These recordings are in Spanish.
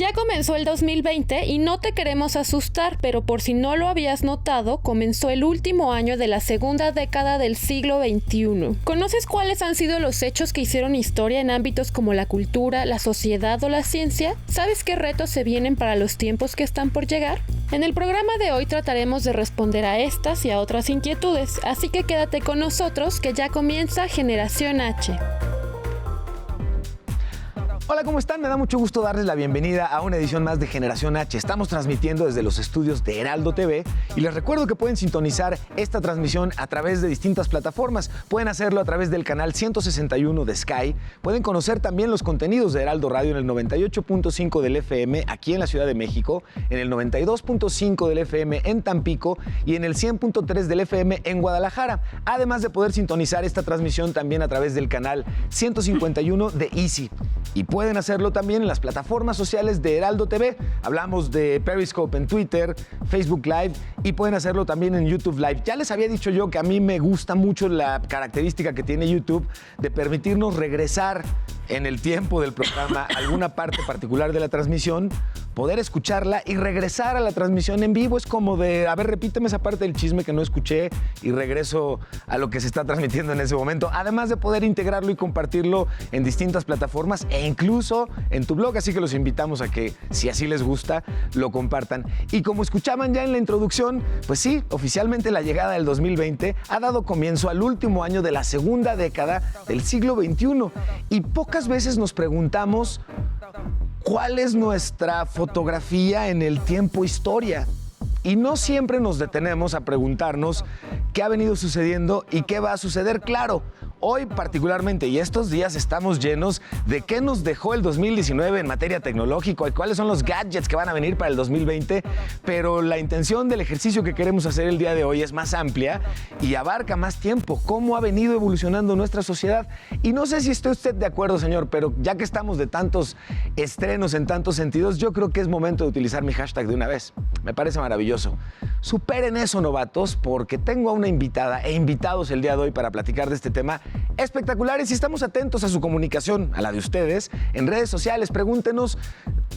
Ya comenzó el 2020 y no te queremos asustar, pero por si no lo habías notado, comenzó el último año de la segunda década del siglo XXI. ¿Conoces cuáles han sido los hechos que hicieron historia en ámbitos como la cultura, la sociedad o la ciencia? ¿Sabes qué retos se vienen para los tiempos que están por llegar? En el programa de hoy trataremos de responder a estas y a otras inquietudes, así que quédate con nosotros que ya comienza Generación H. Hola, ¿cómo están? Me da mucho gusto darles la bienvenida a una edición más de Generación H. Estamos transmitiendo desde los estudios de Heraldo TV y les recuerdo que pueden sintonizar esta transmisión a través de distintas plataformas. Pueden hacerlo a través del canal 161 de Sky. Pueden conocer también los contenidos de Heraldo Radio en el 98.5 del FM aquí en la Ciudad de México, en el 92.5 del FM en Tampico y en el 100.3 del FM en Guadalajara. Además de poder sintonizar esta transmisión también a través del canal 151 de Easy. Y pueden hacerlo también en las plataformas sociales de Heraldo TV. Hablamos de Periscope en Twitter, Facebook Live y pueden hacerlo también en YouTube Live. Ya les había dicho yo que a mí me gusta mucho la característica que tiene YouTube de permitirnos regresar en el tiempo del programa a alguna parte particular de la transmisión, poder escucharla y regresar a la transmisión en vivo. Es como de, a ver, repíteme esa parte del chisme que no escuché y regreso a lo que se está transmitiendo en ese momento. Además de poder integrarlo y compartirlo en distintas plataformas e incluso en tu blog. Así que los invitamos a que, si así les gusta, lo compartan. Y como escuchaban ya en la introducción, pues sí, oficialmente la llegada del 2020 ha dado comienzo al último año de la segunda década del siglo XXI. Y pocas veces nos preguntamos ¿cuál es nuestra fotografía en el tiempo historia? Y no siempre nos detenemos a preguntarnos qué ha venido sucediendo y qué va a suceder. Claro, hoy particularmente y estos días estamos llenos de qué nos dejó el 2019 en materia tecnológica y cuáles son los gadgets que van a venir para el 2020, pero la intención del ejercicio que queremos hacer el día de hoy es más amplia y abarca más tiempo, cómo ha venido evolucionando nuestra sociedad. Y no sé si esté usted de acuerdo, señor, pero ya que estamos de tantos estrenos en tantos sentidos, yo creo que es momento de utilizar mi hashtag de una vez. Me parece maravilloso. Superen eso, novatos, porque tengo a una invitada e invitados el día de hoy para platicar de este tema espectaculares y estamos atentos a su comunicación, a la de ustedes, en redes sociales. Pregúntenos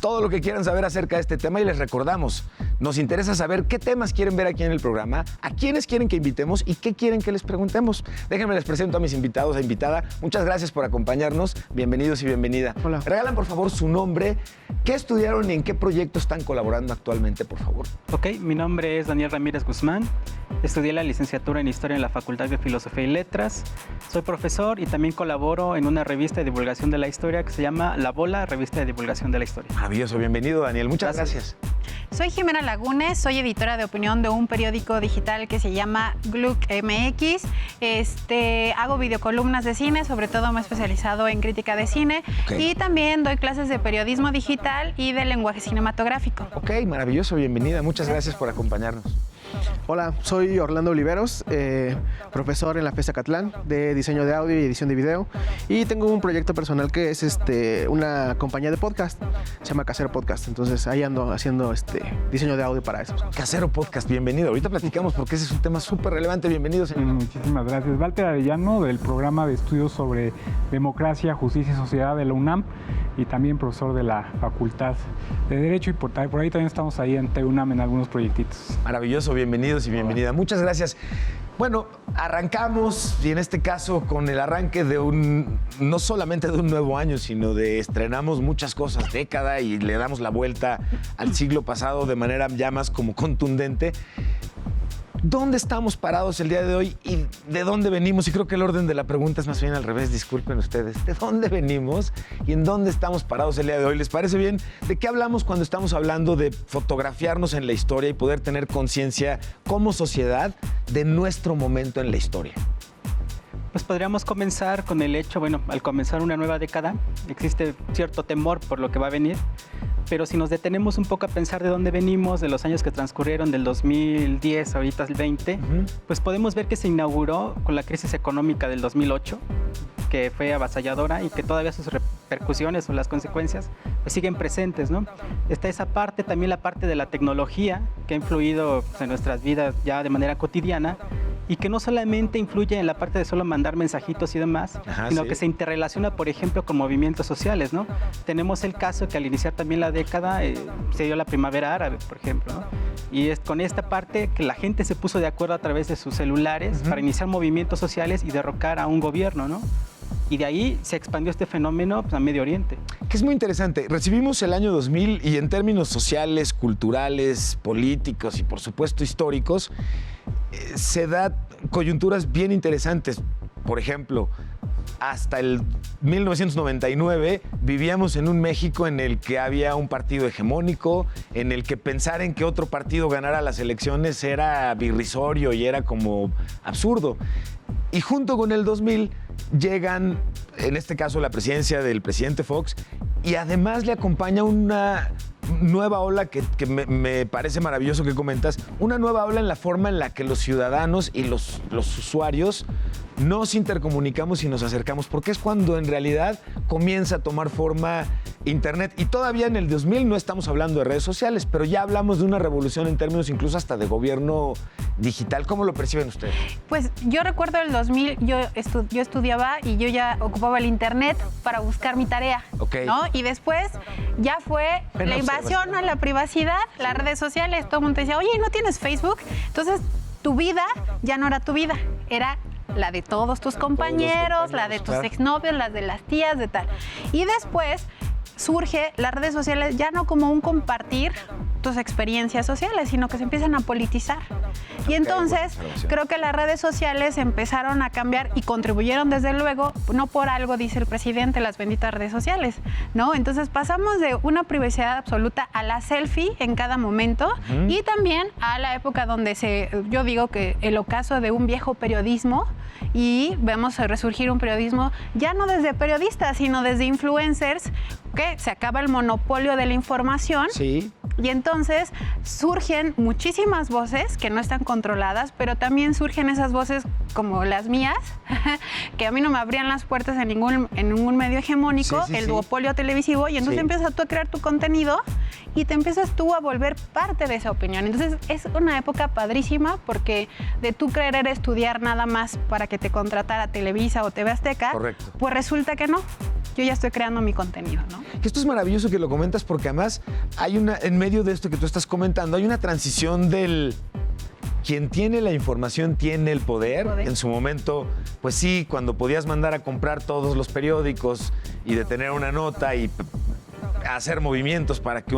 todo lo que quieran saber acerca de este tema y les recordamos, nos interesa saber qué temas quieren ver aquí en el programa, a quiénes quieren que invitemos y qué quieren que les preguntemos. Déjenme les presento a mis invitados e invitada. Muchas gracias por acompañarnos. Bienvenidos y bienvenida. Hola. Regalan, por favor, su nombre, qué estudiaron y en qué proyecto están colaborando actualmente, por favor. Ok, mi nombre es Daniel Ramírez Guzmán. Estudié la licenciatura en Historia en la Facultad de Filosofía y Letras. Soy profesor y también colaboro en una revista de divulgación de la historia que se llama La Bola, revista de divulgación de la historia. Maravilloso, bienvenido, Daniel. Muchas gracias. Soy Jimena Lagunes, soy editora de opinión de un periódico digital que se llama Gluck MX. Hago videocolumnas de cine, sobre todo me he especializado en crítica de cine. Y también doy clases de periodismo digital y de lenguaje cinematográfico. Ok, maravilloso, bienvenida. Muchas gracias por acompañarnos. Hola, soy Orlando Oliveros, profesor en la FES Acatlán de diseño de audio y edición de video, y tengo un proyecto personal que es una compañía de podcast, se llama Casero Podcast. Entonces ahí ando haciendo diseño de audio para eso. Casero Podcast, bienvenido. Ahorita platicamos porque ese es un tema súper relevante. Bienvenido, señor. Muchísimas gracias. Walter Arellano, del programa de estudios sobre democracia, justicia y sociedad de la UNAM, y también profesor de la Facultad de Derecho, y por ahí también estamos ahí en TUNAM en algunos proyectitos. Maravilloso, bienvenidos y bienvenida. Muchas gracias. Bueno, arrancamos, y en este caso con el arranque de no solamente de un nuevo año, sino de estrenamos muchas cosas, década, y le damos la vuelta al siglo pasado de manera ya más como contundente. ¿Dónde estamos parados el día de hoy y de dónde venimos? Y creo que el orden de la pregunta es más bien al revés, disculpen ustedes. ¿De dónde venimos y en dónde estamos parados el día de hoy? ¿Les parece bien? ¿De qué hablamos cuando estamos hablando de fotografiarnos en la historia y poder tener conciencia como sociedad de nuestro momento en la historia? Pues podríamos comenzar con el hecho, al comenzar una nueva década, existe cierto temor por lo que va a venir, pero si nos detenemos un poco a pensar de dónde venimos, de los años que transcurrieron del 2010 ahorita el 20, pues podemos ver que se inauguró con la crisis económica del 2008, que fue avasalladora y que todavía sus repercusiones o las consecuencias pues siguen presentes, ¿no? Está esa parte, también la parte de la tecnología que ha influido en nuestras vidas ya de manera cotidiana y que no solamente influye en la parte de solo mandar mensajitos y demás, sino que se interrelaciona, por ejemplo, con movimientos sociales, ¿no? Tenemos el caso que al iniciar también la década se dio la primavera árabe, por ejemplo, ¿no? Y es con esta parte que la gente se puso de acuerdo a través de sus celulares para iniciar movimientos sociales y derrocar a un gobierno, ¿no? Y de ahí se expandió este fenómeno a Medio Oriente. Que es muy interesante. Recibimos el año 2000 y en términos sociales, culturales, políticos y por supuesto históricos, se da coyunturas bien interesantes. Por ejemplo, hasta el 1999 vivíamos en un México en el que había un partido hegemónico, en el que pensar en que otro partido ganara las elecciones era irrisorio y era como absurdo. Y junto con el 2000 llegan, en este caso, la presidencia del presidente Fox, y además le acompaña una nueva ola que me parece maravilloso que comentas, una nueva ola en la forma en la que los ciudadanos y los usuarios nos intercomunicamos y nos acercamos, porque es cuando en realidad comienza a tomar forma Internet. Y todavía en el 2000 no estamos hablando de redes sociales, pero ya hablamos de una revolución en términos incluso hasta de gobierno digital. ¿Cómo lo perciben ustedes? Pues yo recuerdo el 2000, yo estudiaba y yo ya ocupaba el Internet para buscar mi tarea, ¿no? Y después ya fue la invasión a la privacidad, las redes sociales, todo el mundo decía, oye, ¿no tienes Facebook? Entonces tu vida ya no era tu vida, era la de todos tus compañeros, la de tus exnovios, las de las tías, de tal. Y después surge las redes sociales ya no como un compartir tus experiencias sociales, sino que se empiezan a politizar. Y entonces creo que las redes sociales empezaron a cambiar y contribuyeron desde luego, no por algo dice el presidente, las benditas redes sociales, ¿no? Entonces pasamos de una privacidad absoluta a la selfie en cada momento y también a la época donde yo digo que el ocaso de un viejo periodismo y vemos resurgir un periodismo ya no desde periodistas, sino desde influencers, que se acaba el monopolio de la información. Sí. Y entonces surgen muchísimas voces que no están controladas, pero también surgen esas voces como las mías, que a mí no me abrían las puertas en ningún medio hegemónico, el duopolio televisivo, y entonces empiezas tú a crear tu contenido y te empiezas tú a volver parte de esa opinión. Entonces es una época padrísima porque de tú querer estudiar nada más para que te contratara Televisa o TV Azteca, pues resulta que no. Yo ya estoy creando mi contenido, ¿no? Esto es maravilloso que lo comentas porque además hay en medio de esto que tú estás comentando, hay una transición del quien tiene la información tiene el poder. En su momento, pues sí, cuando podías mandar a comprar todos los periódicos y detener una nota y hacer movimientos para que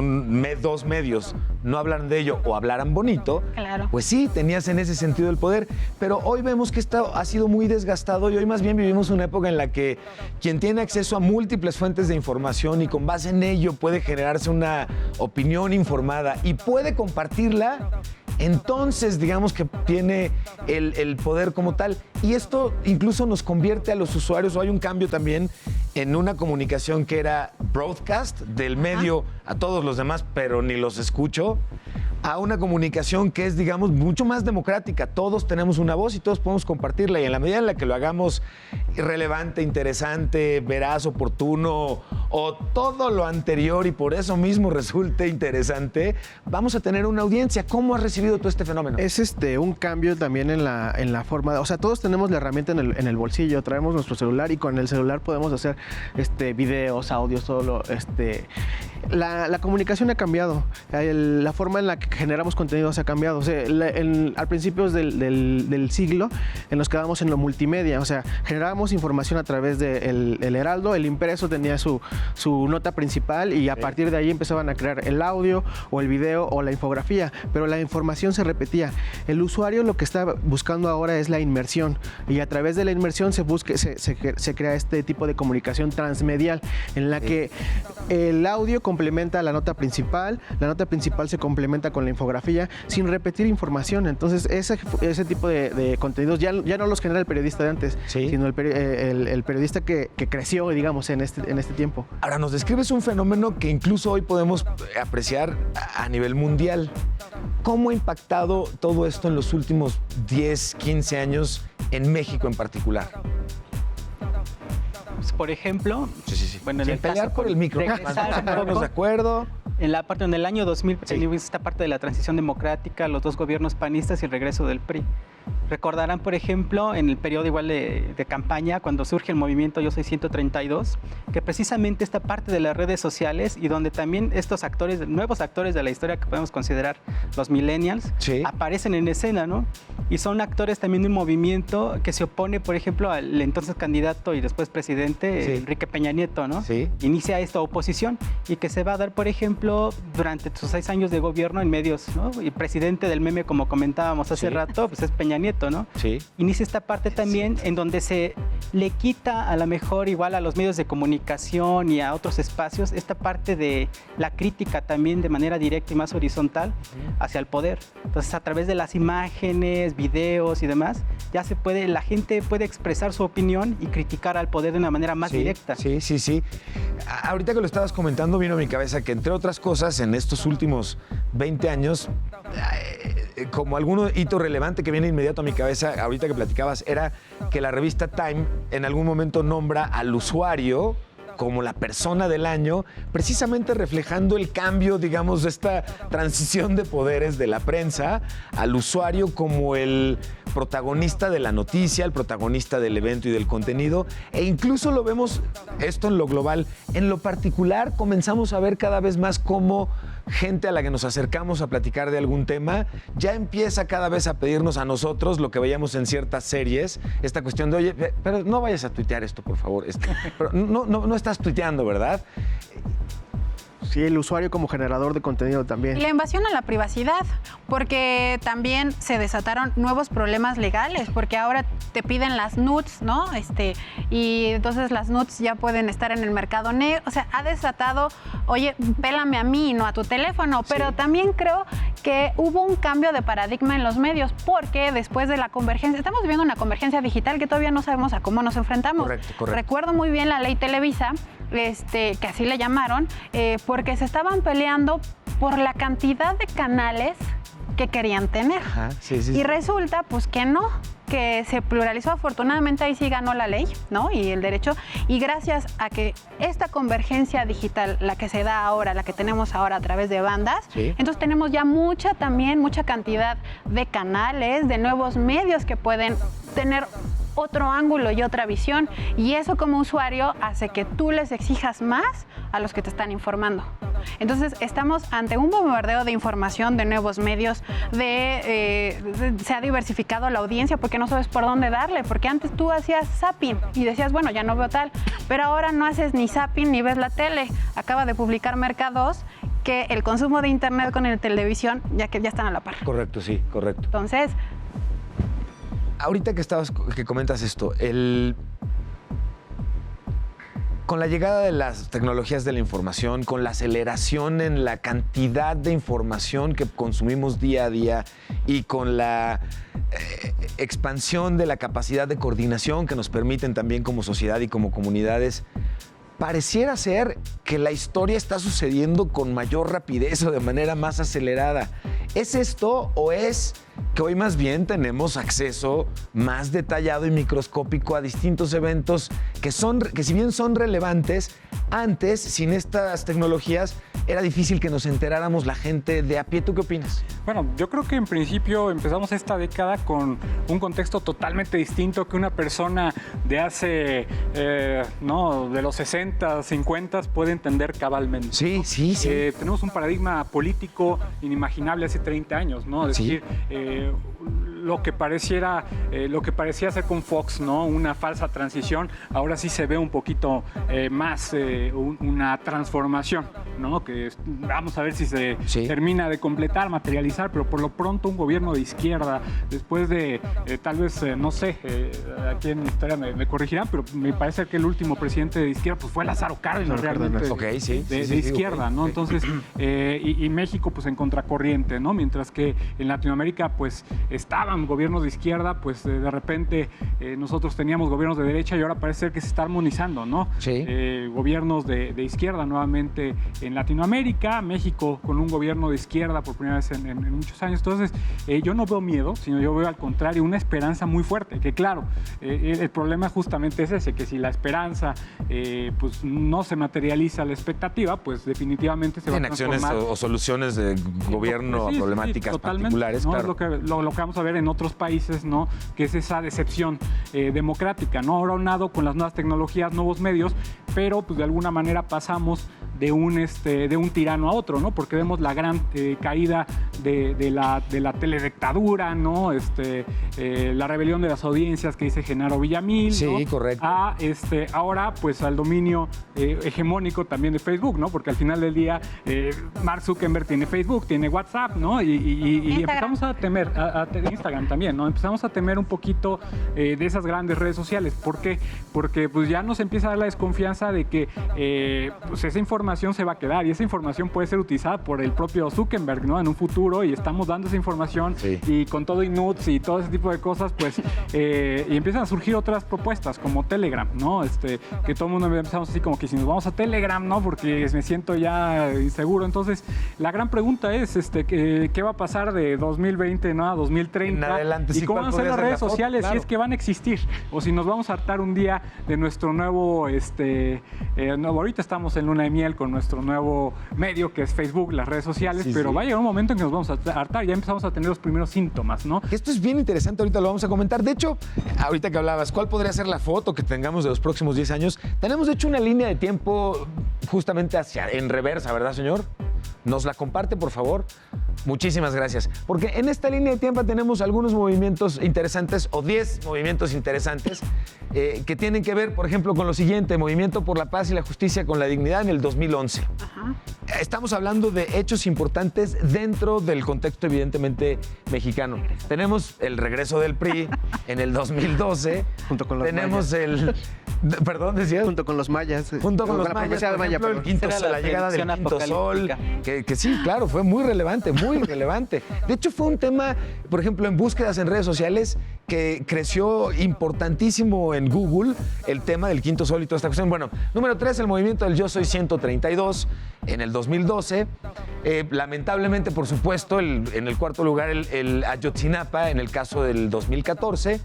dos medios no hablaran de ello o hablaran bonito, pues sí, tenías en ese sentido el poder. Pero hoy vemos que esto ha sido muy desgastado y hoy más bien vivimos una época en la que quien tiene acceso a múltiples fuentes de información y con base en ello puede generarse una opinión informada y puede compartirla, entonces digamos que tiene el poder como tal. Y esto incluso nos convierte a los usuarios, o hay un cambio también en una comunicación que era broadcast, del medio a todos los demás, pero ni los escucho, a una comunicación que es, digamos, mucho más democrática. Todos tenemos una voz y todos podemos compartirla. Y en la medida en la que lo hagamos relevante, interesante, veraz, oportuno, o todo lo anterior y por eso mismo resulte interesante, vamos a tener una audiencia. ¿Cómo has recibido tú este fenómeno? Es un cambio también en la forma, o sea, todos tenemos la herramienta en el bolsillo, traemos nuestro celular y con el celular podemos hacer videos, audios, todo lo, la comunicación ha cambiado, la forma en la que generamos contenidos ha cambiado. O sea, al principio del siglo nos quedamos en lo multimedia, o sea, generábamos información a través del Heraldo, el impreso tenía su nota principal y a partir de ahí empezaban a crear el audio o el video o la infografía, pero la información se repetía. El usuario lo que está buscando ahora es la inmersión y a través de la inmersión se crea este tipo de comunicación transmedial en la que el audio complementa a la nota principal se complementa con la infografía sin repetir información. Entonces ese tipo de contenidos ya no los genera el periodista de antes, sino el periodista que creció, digamos, en este tiempo. Ahora nos describes un fenómeno que incluso hoy podemos apreciar a nivel mundial. ¿Cómo ha impactado todo esto en los últimos 10, 15 años en México en particular? Por ejemplo, bueno, en el pelear por el micro, estamos de acuerdo. En la parte del año 2000, esta parte de la transición democrática, los dos gobiernos panistas y el regreso del PRI. Recordarán, por ejemplo, en el periodo igual de campaña, cuando surge el movimiento Yo Soy 132, que precisamente esta parte de las redes sociales y donde también estos actores, nuevos actores de la historia que podemos considerar los millennials, aparecen en escena, ¿no? Y son actores también de un movimiento que se opone, por ejemplo, al entonces candidato y después presidente, Enrique Peña Nieto, ¿no? Inicia esta oposición y que se va a dar, por ejemplo, durante sus 6 años de gobierno en medios, ¿no? Y presidente del meme, como comentábamos hace rato, pues es Peña Nieto, ¿no? Inicia esta parte también en donde se le quita a lo mejor igual a los medios de comunicación y a otros espacios esta parte de la crítica también de manera directa y más horizontal hacia el poder. Entonces, a través de las imágenes, videos y demás, ya la gente puede expresar su opinión y criticar al poder de una manera más directa. Sí. Ahorita que lo estabas comentando, vino a mi cabeza que, entre otras cosas, en estos últimos 20 años, como algún hito relevante que viene inmediato a mi cabeza, ahorita que platicabas, era que la revista Time en algún momento nombra al usuario como la persona del año, precisamente reflejando el cambio, digamos, de esta transición de poderes de la prensa al usuario como el protagonista de la noticia, el protagonista del evento y del contenido, e incluso lo vemos esto en lo global. En lo particular, comenzamos a ver cada vez más cómo gente a la que nos acercamos a platicar de algún tema ya empieza cada vez a pedirnos a nosotros lo que veíamos en ciertas series, esta cuestión de, oye, pero no vayas a tuitear esto, por favor. Pero no estás tuiteando, ¿verdad? Sí, el usuario como generador de contenido también. Y la invasión a la privacidad, porque también se desataron nuevos problemas legales, porque ahora te piden las nudes, ¿no? Y entonces las nudes ya pueden estar en el mercado negro. O sea, ha desatado, oye, pélame a mí, no a tu teléfono. Pero también creo que hubo un cambio de paradigma en los medios, porque después de la convergencia, estamos viviendo una convergencia digital que todavía no sabemos a cómo nos enfrentamos. Correcto. Recuerdo muy bien la ley Televisa, que así le llamaron, porque se estaban peleando por la cantidad de canales que querían tener. Y resulta, pues, que no, que se pluralizó. Afortunadamente, ahí sí ganó la ley, ¿no? Y el derecho. Y gracias a que esta convergencia digital, la que se da ahora, la que tenemos ahora a través de bandas, entonces tenemos ya mucha cantidad de canales, de nuevos medios que pueden tener otro ángulo y otra visión, y eso como usuario hace que tú les exijas más a los que te están informando. Entonces estamos ante un bombardeo de información, de nuevos medios, se ha diversificado la audiencia porque no sabes por dónde darle, porque antes tú hacías zapping y decías, bueno, ya no veo tal, pero ahora no haces ni zapping ni ves la tele. Acaba de publicar Mercados que el consumo de internet con la televisión ya están a la par. Correcto, sí, correcto. Entonces, ahorita que comentas esto, con la llegada de las tecnologías de la información, con la aceleración en la cantidad de información que consumimos día a día y con la expansión de la capacidad de coordinación que nos permiten también como sociedad y como comunidades, pareciera ser que la historia está sucediendo con mayor rapidez o de manera más acelerada. ¿Es esto o es que hoy más bien tenemos acceso más detallado y microscópico a distintos eventos que si bien son relevantes, antes, sin estas tecnologías, era difícil que nos enteráramos la gente de a pie? ¿Tú qué opinas? Bueno, yo creo que en principio empezamos esta década con un contexto totalmente distinto que una persona de hace, de los 60, 50 puede entender cabalmente. Sí. Tenemos un paradigma político inimaginable hace 30 años, ¿no? Es decir, lo que parecía ser con Fox, ¿no? Una falsa transición, ahora sí se ve un poquito más una transformación, ¿no? Que vamos a ver si se termina de completar, materializar, pero por lo pronto un gobierno de izquierda, después de tal vez, no sé, aquí en la historia me corregirán, pero me parece que el último presidente de izquierda pues fue Lázaro Cárdenas, realmente de izquierda, ¿no? Entonces, y México pues en contracorriente, ¿no? Mientras que en Latinoamérica pues estaban gobiernos de izquierda, pues de repente nosotros teníamos gobiernos de derecha y ahora parece ser que se está armonizando, ¿no? Gobiernos de izquierda nuevamente en Latinoamérica, México con un gobierno de izquierda por primera vez en muchos años. Entonces, yo no veo miedo, sino yo veo al contrario una esperanza muy fuerte, que claro, el problema justamente es ese, que si la esperanza pues no se materializa la expectativa, pues definitivamente se va a transformar en acciones o soluciones de gobierno a problemáticas particulares. ¿no? Claro. Es lo que vamos a ver en otros países, ¿no? Que es esa decepción democrática, ¿no? Ahora unado con las nuevas tecnologías, nuevos medios, pero pues de alguna manera pasamos de un tirano a otro, ¿no? Porque vemos la gran caída de la teledictadura, ¿no? La rebelión de las audiencias que dice Genaro Villamil, sí, ¿no? Correcto. Ahora pues al dominio hegemónico también de Facebook, ¿no? Porque al final del día Mark Zuckerberg tiene Facebook, tiene WhatsApp, ¿no? Y empezamos a temer, Instagram también, ¿no? Empezamos a temer un poquito de esas grandes redes sociales. ¿Por qué? Porque pues ya nos empieza a dar la desconfianza de que pues esa información se va a quedar y esa información puede ser utilizada por el propio Zuckerberg, ¿no? En un futuro, y estamos dando esa información y con todo y nudes y todo ese tipo de cosas, pues y empiezan a surgir otras propuestas como Telegram, ¿no? Que todo el mundo empezamos así como que si nos vamos a Telegram, ¿no? Porque me siento ya inseguro. Entonces, la gran pregunta es ¿qué va a pasar de 2020, ¿no? a 2030? En adelante, ¿Y cómo van a ser las redes sociales? Claro. Si es que van a existir o si nos vamos a hartar un día de nuestro nuevo ahorita estamos en luna de miel con nuestro nuevo medio que es Facebook, las redes sociales, pero va a llegar un momento en que nos vamos a hartar, ya empezamos a tener los primeros síntomas, ¿no? Esto es bien interesante, ahorita lo vamos a comentar. De hecho, ahorita que hablabas, ¿cuál podría ser la foto que tengamos de los próximos 10 años? Tenemos, de hecho, una línea de tiempo justamente en reversa, ¿verdad, señor? ¿Nos la comparte, por favor? Muchísimas gracias. Porque en esta línea de tiempo tenemos algunos movimientos interesantes, o 10 movimientos interesantes, que tienen que ver, por ejemplo, con lo siguiente: Movimiento por la Paz y la Justicia con la Dignidad en el 2011. Ajá. Estamos hablando de hechos importantes dentro del contexto, evidentemente, mexicano. Tenemos el regreso del PRI en el 2012. Junto con los tenemos mayas. Perdón, decías. Junto con los mayas. Junto con los mayas, por ejemplo, el quinto, la llegada del quinto sol, que sí, claro, fue muy relevante, muy relevante. De hecho, fue un tema, por ejemplo, en búsquedas en redes sociales, que creció importantísimo en Google, el tema del quinto sol y toda esta cuestión. Bueno, número 3, el movimiento del Yo Soy 132 en el 2012. Lamentablemente, por supuesto, en el cuarto lugar, el Ayotzinapa en el caso del 2014.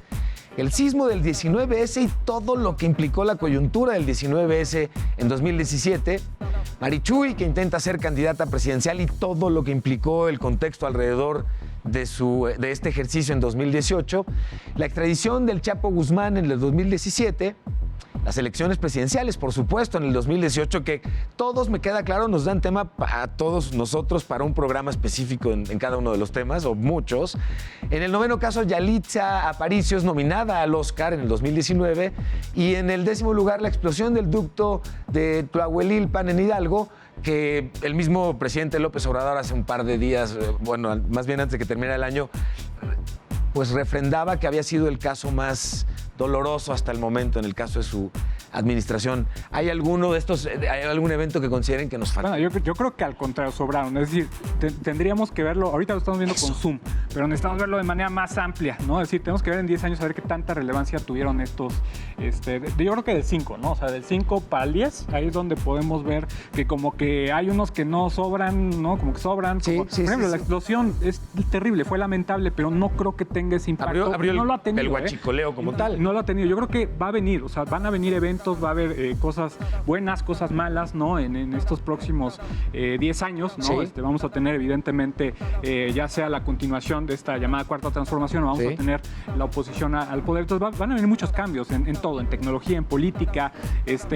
El sismo del 19S y todo lo que implicó la coyuntura del 19S en 2017. Marichuy, que intenta ser candidata presidencial y todo lo que implicó el contexto alrededor de este ejercicio en 2018. La extradición del Chapo Guzmán en el 2017. Las elecciones presidenciales, por supuesto, en el 2018, que todos, me queda claro, nos dan tema a todos nosotros para un programa específico en cada uno de los temas, o muchos. En el 9º caso, Yalitza Aparicio es nominada al Oscar en el 2019. Y en el 10º lugar, la explosión del ducto de Tlahuelilpan en Hidalgo, que el mismo presidente López Obrador hace un par de días, bueno, más bien antes de que terminara el año, pues refrendaba que había sido el caso más doloroso hasta el momento en el caso de su administración. ¿Hay alguno de estos, hay algún evento que consideren que nos falta? Bueno, yo creo que al contrario, sobraron. Es decir, tendríamos que verlo, ahorita lo estamos viendo con Zoom, pero necesitamos verlo de manera más amplia, ¿no? Es decir, tenemos que ver en 10 años a ver qué tanta relevancia tuvieron estos, yo creo que del 5, ¿no? O sea, del 5 para el 10, ahí es donde podemos ver que como que hay unos que no sobran, ¿no? Como que sobran. Sí, como, sí, por ejemplo, sí, la explosión es terrible, fue lamentable, pero no creo que tenga ese impacto. Abrió no lo ha tenido, el huachicoleo como tal. No lo ha tenido. Yo creo que va a venir, o sea, van a venir eventos, va a haber cosas buenas, cosas malas, ¿no? En estos próximos 10 años, ¿no? Sí. Vamos a tener, evidentemente, ya sea la continuación de esta llamada cuarta transformación, o vamos a tener la oposición al poder. Entonces, van a venir muchos cambios en todo, en tecnología, en política,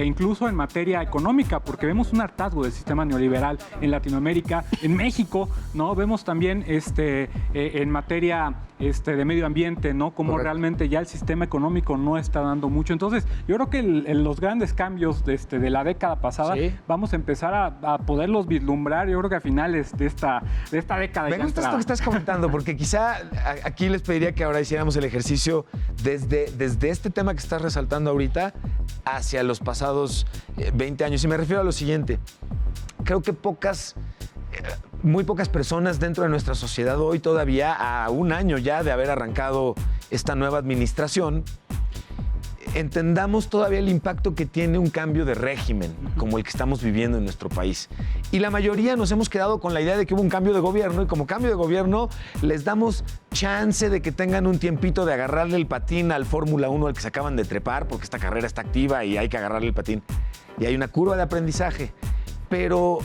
incluso en materia económica, porque vemos un hartazgo del sistema neoliberal en Latinoamérica, en México, ¿no? Vemos también en materia de medio ambiente, ¿no? Como realmente ya el sistema económico no está dando mucho. Entonces, yo creo que los grandes cambios de la década pasada, vamos a empezar a poderlos vislumbrar, yo creo que a finales de esta década. Me gusta esto que estás comentando, porque quizá aquí les pediría que ahora hiciéramos el ejercicio desde este tema que estás resaltando ahorita hacia los pasados 20 años. Y me refiero a lo siguiente. Creo que muy pocas personas dentro de nuestra sociedad hoy, todavía a un año ya de haber arrancado esta nueva administración, entendamos todavía el impacto que tiene un cambio de régimen como el que estamos viviendo en nuestro país. Y la mayoría nos hemos quedado con la idea de que hubo un cambio de gobierno, y como cambio de gobierno les damos chance de que tengan un tiempito de agarrarle el patín al Fórmula 1 al que se acaban de trepar, porque esta carrera está activa y hay que agarrarle el patín. Y hay una curva de aprendizaje. Pero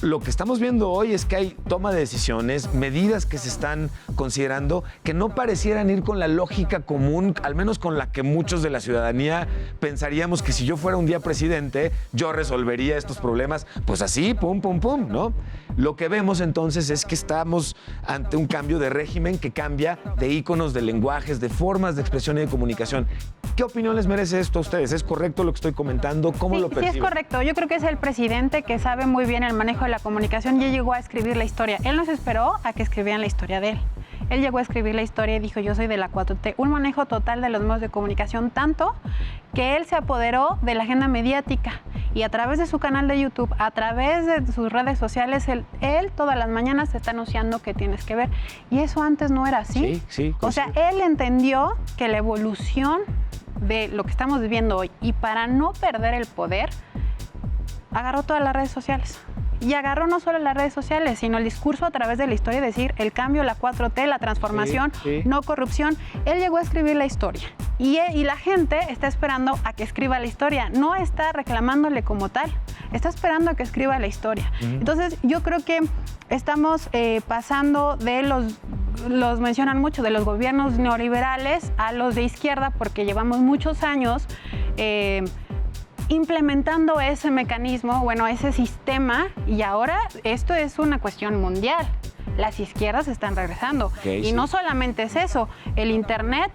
lo que estamos viendo hoy es que hay toma de decisiones, medidas que se están considerando que no parecieran ir con la lógica común, al menos con la que muchos de la ciudadanía pensaríamos que si yo fuera un día presidente, yo resolvería estos problemas, pues así, pum, pum, pum, ¿no? Lo que vemos entonces es que estamos ante un cambio de régimen que cambia de íconos, de lenguajes, de formas de expresión y de comunicación. ¿Qué opinión les merece esto a ustedes? ¿Es correcto lo que estoy comentando? ¿Cómo lo perciben? Sí, es correcto. Yo creo que es el presidente que sabe muy bien el manejo de la comunicación y llegó a escribir la historia. Él no se esperó a que escribieran la historia de él. Él llegó a escribir la historia y dijo, yo soy de la 4T. Un manejo total de los medios de comunicación, tanto que él se apoderó de la agenda mediática y a través de su canal de YouTube, a través de sus redes sociales, él todas las mañanas te está anunciando que tienes que ver. Y eso antes no era así. Sí, o sea, él entendió que la evolución de lo que estamos viviendo hoy y para no perder el poder, agarró todas las redes sociales. Y agarró no solo las redes sociales, sino el discurso a través de la historia, decir el cambio, la 4T, la transformación, no corrupción. Él llegó a escribir la historia y la gente está esperando a que escriba la historia, no está reclamándole como tal, está esperando a que escriba la historia. Entonces yo creo que estamos pasando de los mencionan mucho, de los gobiernos neoliberales a los de izquierda, porque llevamos muchos años implementando ese mecanismo, bueno, ese sistema, y ahora esto es una cuestión mundial. Las izquierdas están regresando. Y no solamente es eso, el internet,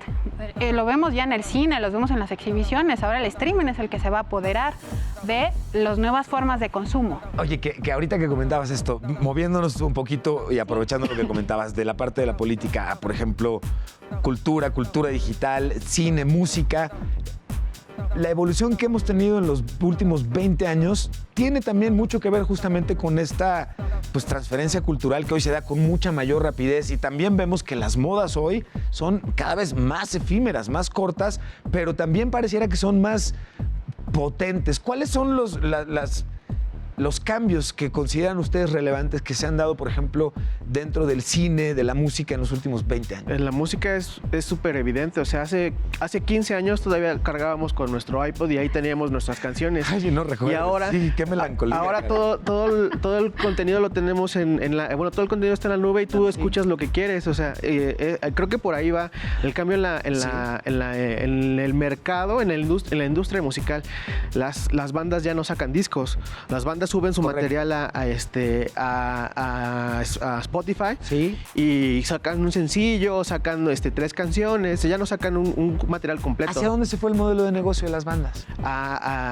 lo vemos ya en el cine, lo vemos en las exhibiciones, ahora el streaming es el que se va a apoderar de las nuevas formas de consumo. Oye, que ahorita que comentabas esto, moviéndonos un poquito y aprovechando lo que comentabas de la parte de la política, por ejemplo, cultura digital, cine, música. La evolución que hemos tenido en los últimos 20 años tiene también mucho que ver justamente con esta transferencia cultural que hoy se da con mucha mayor rapidez, y también vemos que las modas hoy son cada vez más efímeras, más cortas, pero también pareciera que son más potentes. ¿Cuáles son los cambios que consideran ustedes relevantes que se han dado, por ejemplo, dentro del cine, de la música en los últimos 20 años? En la música es súper evidente. O sea, hace 15 años todavía cargábamos con nuestro iPod y ahí teníamos nuestras canciones. Ay, no recuerdo. Y ahora, sí, qué melancolía. Ahora todo el contenido lo tenemos todo el contenido está en la nube y tú escuchas lo que quieres. O sea, creo que por ahí va el cambio en el mercado, en la industria musical. Las bandas ya no sacan discos. Las bandas suben su material a Spotify y sacan un sencillo, sacan 3 canciones, ya no sacan un material completo. ¿Hacia dónde se fue el modelo de negocio de las bandas?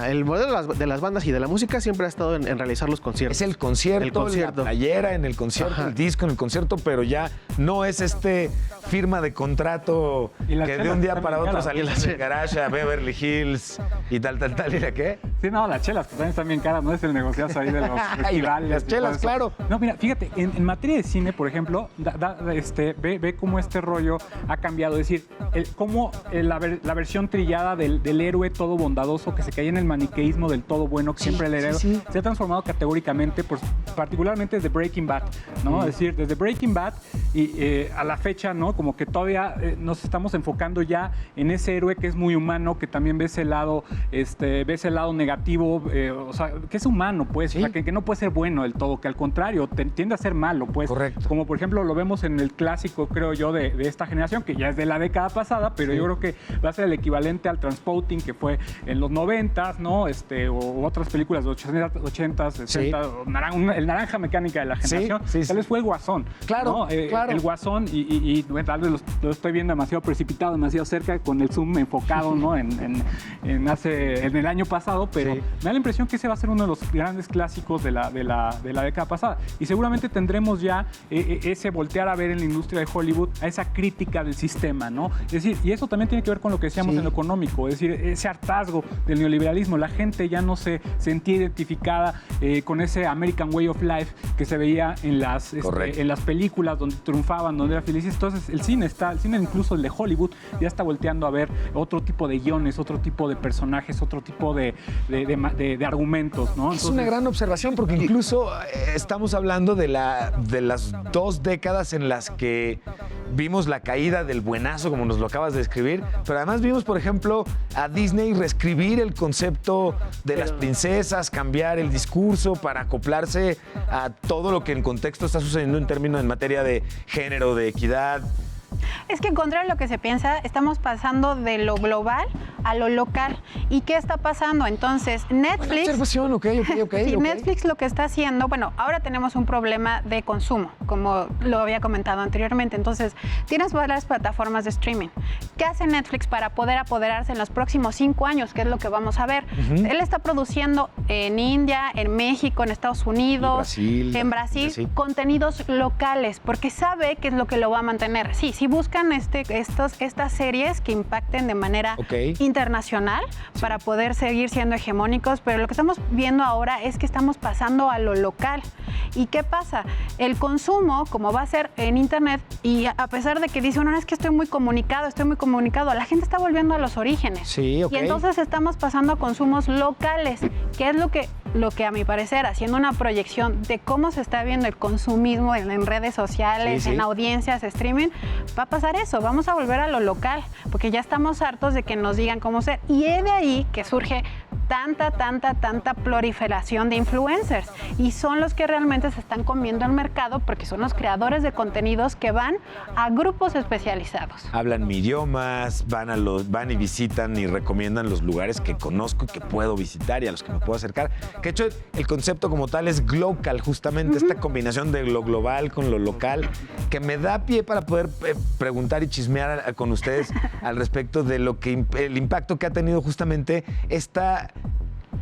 El modelo de las bandas y de la música siempre ha estado en realizar los conciertos. Es el concierto, la playera en el concierto, el disco en el concierto, pero ya no es firma de contrato que de un día para otro salís del garage a Beverly Hills y tal, ¿y la qué? Sí, no, las chelas que también están bien caras, no es el negocio ahí de los festivales. Las chelas, claro. No, mira, fíjate, en materia de cine, por ejemplo, ve cómo este rollo ha cambiado. Es decir, cómo la versión trillada del héroe todo bondadoso que se caía en el maniqueísmo del todo bueno, que siempre el héroe se ha transformado categóricamente, particularmente desde Breaking Bad, ¿no? Es decir, desde Breaking Bad y a la fecha, ¿no? Como que todavía nos estamos enfocando ya en ese héroe que es muy humano, que también ve ese lado negativo, o sea, que es humano, pues, o sea, que no puede ser bueno del todo, que al contrario, tiende a ser malo, pues. Correcto. Como por ejemplo lo vemos en el clásico, creo yo, de esta generación, que ya es de la década pasada, pero yo creo que va a ser el equivalente al Trainspotting, que fue en los 90s, ¿no? O otras películas de 80s, 60s, el Naranja Mecánica de la generación, tal vez fue el Guasón. Claro, ¿no? claro. El Guasón, y bueno, tal vez lo estoy viendo demasiado precipitado, demasiado cerca, con el zoom enfocado, ¿no? en el año pasado, pero me da la impresión que ese va a ser uno de los grandes clásicos de la década pasada. Y seguramente tendremos ya ese voltear a ver en la industria de Hollywood a esa crítica del sistema, ¿no? Es decir, y eso también tiene que ver con lo que decíamos en lo económico, es decir, ese hartazgo del neoliberalismo. La gente ya no se sentía identificada con ese American Way of Life que se veía en las películas donde triunfaban, donde era feliz. Entonces el cine incluso el de Hollywood ya está volteando a ver otro tipo de guiones, otro tipo de personajes, otro tipo de argumentos, ¿no? Entonces, es una gran observación, porque incluso estamos hablando de las 2 décadas en las que vimos la caída del buenazo, como nos lo acabas de describir, pero además vimos, por ejemplo, a Disney reescribir el concepto de las princesas, cambiar el discurso para acoplarse a todo lo que en contexto está sucediendo en materia de género, de equidad. Es que contrario a lo que se piensa, estamos pasando de lo global a lo local. ¿Y qué está pasando? Entonces, Netflix... Buena observación, ok. Sí, Netflix lo que está haciendo, bueno, ahora tenemos un problema de consumo, como lo había comentado anteriormente. Entonces, tienes varias plataformas de streaming. ¿Qué hace Netflix para poder apoderarse en los próximos 5 años? ¿Qué es lo que vamos a ver? Él está produciendo en India, en México, en Estados Unidos, en Brasil, contenidos locales, porque sabe qué es lo que lo va a mantener. Sí, si buscan estas series que impacten de manera internacional para poder seguir siendo hegemónicos, pero lo que estamos viendo ahora es que estamos pasando a lo local. ¿Y qué pasa? El consumo, como va a ser en internet, y a pesar de que dice uno, no, es que estoy muy comunicado, la gente está volviendo a los orígenes. Sí, y entonces estamos pasando a consumos locales, que es lo que a mi parecer, haciendo una proyección de cómo se está viendo el consumismo en redes sociales, en audiencias, streaming, va a pasar eso, vamos a volver a lo local, porque ya estamos hartos de que nos digan cómo ser. Y es de ahí que surge tanta proliferación de influencers, y son los que realmente se están comiendo el mercado, porque son los creadores de contenidos que van a grupos especializados. Hablan mi idiomas, van y visitan y recomiendan los lugares que conozco y que puedo visitar y a los que me puedo acercar. Que de hecho el concepto como tal es glocal, justamente, esta combinación de lo global con lo local, que me da pie para poder preguntar y chismear con ustedes al respecto de el impacto que ha tenido justamente esta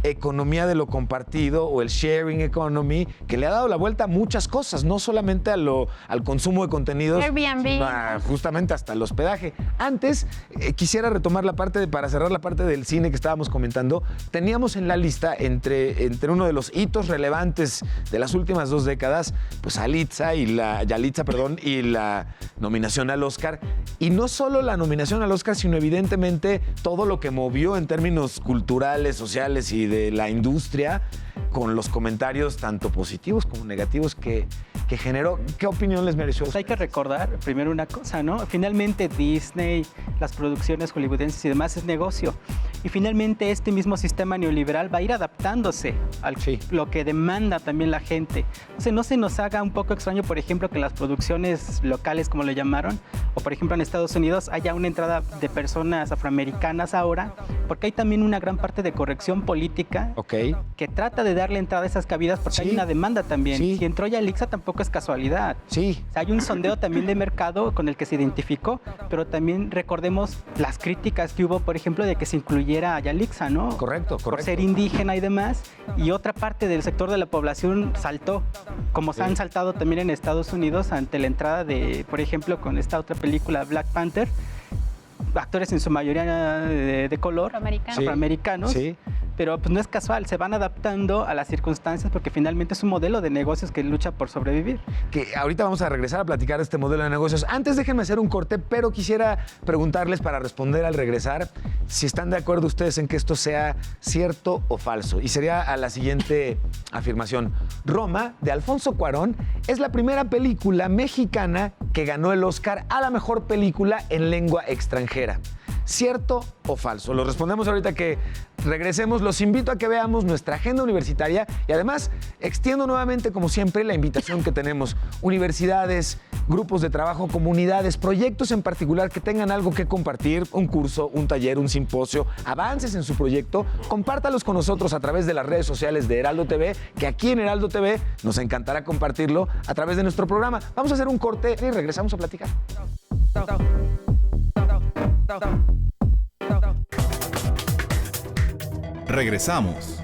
economía de lo compartido o el sharing economy, que le ha dado la vuelta a muchas cosas, no solamente al consumo de contenidos, Airbnb, justamente hasta el hospedaje. Antes, quisiera retomar para cerrar la parte del cine que estábamos comentando. Teníamos en la lista, entre uno de los hitos relevantes de las últimas 2 décadas, pues Yalitza y la nominación al Oscar. Y no solo la nominación al Oscar, sino evidentemente todo lo que movió en términos culturales, sociales y de la industria, con los comentarios tanto positivos como negativos que generó. ¿Qué opinión les mereció? Pues hay que recordar primero una cosa, ¿no? Finalmente Disney, las producciones hollywoodenses y demás es negocio. Y finalmente este mismo sistema neoliberal va a ir adaptándose a lo que demanda también la gente. O sea, no se nos haga un poco extraño, por ejemplo, que las producciones locales, como le llamaron, o por ejemplo en Estados Unidos haya una entrada de personas afroamericanas ahora, porque hay también una gran parte de corrección política que trata de darle entrada a esas cabidas, porque hay una demanda también. Si entró Yalitza tampoco es casualidad. O sea, hay un sondeo también de mercado con el que se identificó, pero también recordemos las críticas que hubo, por ejemplo, de que se incluyera a Yalitza, ¿no? Correcto. Por ser indígena y demás, y otra parte del sector de la población saltó, como se han saltado también en Estados Unidos ante la entrada de, por ejemplo, con esta otra película Black Panther, actores en su mayoría de color, afroamericanos. Pero pues no es casual, se van adaptando a las circunstancias porque finalmente es un modelo de negocios que lucha por sobrevivir. Que ahorita vamos a regresar a platicar de este modelo de negocios. Antes déjenme hacer un corte, pero quisiera preguntarles para responder al regresar si están de acuerdo ustedes en que esto sea cierto o falso. Y sería a la siguiente afirmación. Roma, de Alfonso Cuarón, es la primera película mexicana que ganó el Oscar a la mejor película en lengua extranjera. ¿Cierto o falso? Lo respondemos ahorita que regresemos. Los invito a que veamos nuestra agenda universitaria y además extiendo nuevamente, como siempre, la invitación que tenemos. Universidades, grupos de trabajo, comunidades, proyectos en particular que tengan algo que compartir, un curso, un taller, un simposio, avances en su proyecto, compártalos con nosotros a través de las redes sociales de Heraldo TV, que aquí en Heraldo TV nos encantará compartirlo a través de nuestro programa. Vamos a hacer un corte y regresamos a platicar. Regresamos.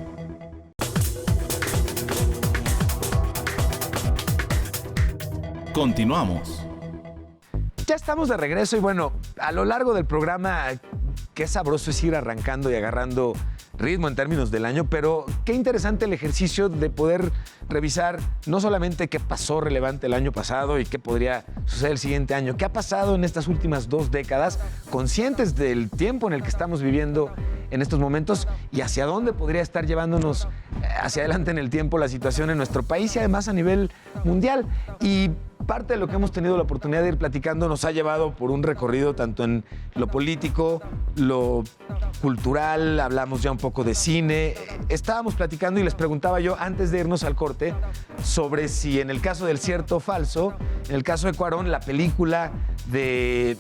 Continuamos. Ya estamos de regreso y bueno, a lo largo del programa, qué sabroso es ir arrancando y agarrando ritmo en términos del año, pero qué interesante el ejercicio de poder revisar no solamente qué pasó relevante el año pasado y qué podría suceder el siguiente año, qué ha pasado en estas últimas 2 décadas, conscientes del tiempo en el que estamos viviendo en estos momentos y hacia dónde podría estar llevándonos hacia adelante en el tiempo la situación en nuestro país y además a nivel mundial. Y parte de lo que hemos tenido la oportunidad de ir platicando nos ha llevado por un recorrido tanto en lo político, lo cultural, hablamos ya un poco de cine. Estábamos platicando y les preguntaba yo antes de irnos al corte sobre si en el caso del cierto o falso, en el caso de Cuarón, la película de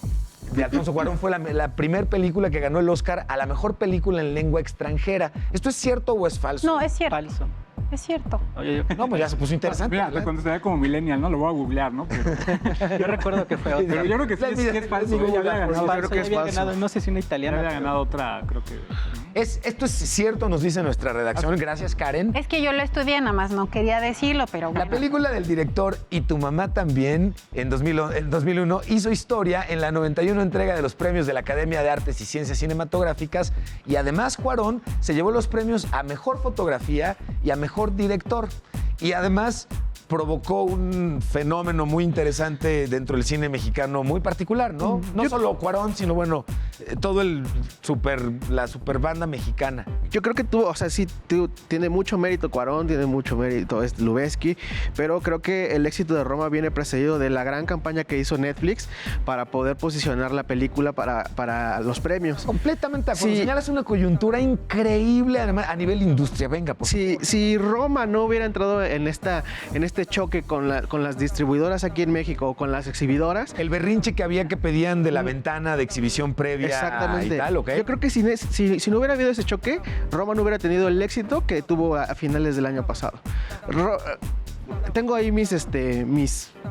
Alfonso Cuarón fue la primera película que ganó el Oscar a la mejor película en lengua extranjera. ¿Esto es cierto o es falso? No, es cierto. Falso. Es cierto. Oye, No, pues ya se puso interesante. Mira, ¿verdad? le contestaría como millennial, ¿no? Lo voy a googlear, ¿no? Pero yo recuerdo que fue otra. pero yo creo que sí es falso. Ya había ganado, creo que es había falso. ganado, no sé si una ya italiana. había pero- ganado otra, creo que... Esto es cierto, nos dice nuestra redacción. Gracias, Karen. Es que yo lo estudié, nada más no quería decirlo, pero La bueno. película del director Y tu mamá también, en 2001, hizo historia en la 91 entrega de los premios de la Academia de Artes y Ciencias Cinematográficas y además Cuarón se llevó los premios a Mejor Fotografía y a Mejor Director. Y además provocó un fenómeno muy interesante dentro del cine mexicano, muy particular, ¿no? No solo Cuarón, sino bueno, todo la super banda mexicana. Yo creo que tiene mucho mérito Cuarón, tiene mucho mérito Lubezki, pero creo que el éxito de Roma viene precedido de la gran campaña que hizo Netflix para poder posicionar la película para los premios. Completamente de acuerdo. Sí. Señalas una coyuntura increíble además, a nivel industria. Venga, por favor. Si Roma no hubiera entrado en este choque con las distribuidoras aquí en México o con las exhibidoras, El berrinche que había que pedían de la ventana de exhibición previa exactamente. y tal, ¿ok? Yo creo que si no hubiera habido ese choque, Roma no hubiera tenido el éxito que tuvo a finales del año pasado. Tengo ahí mis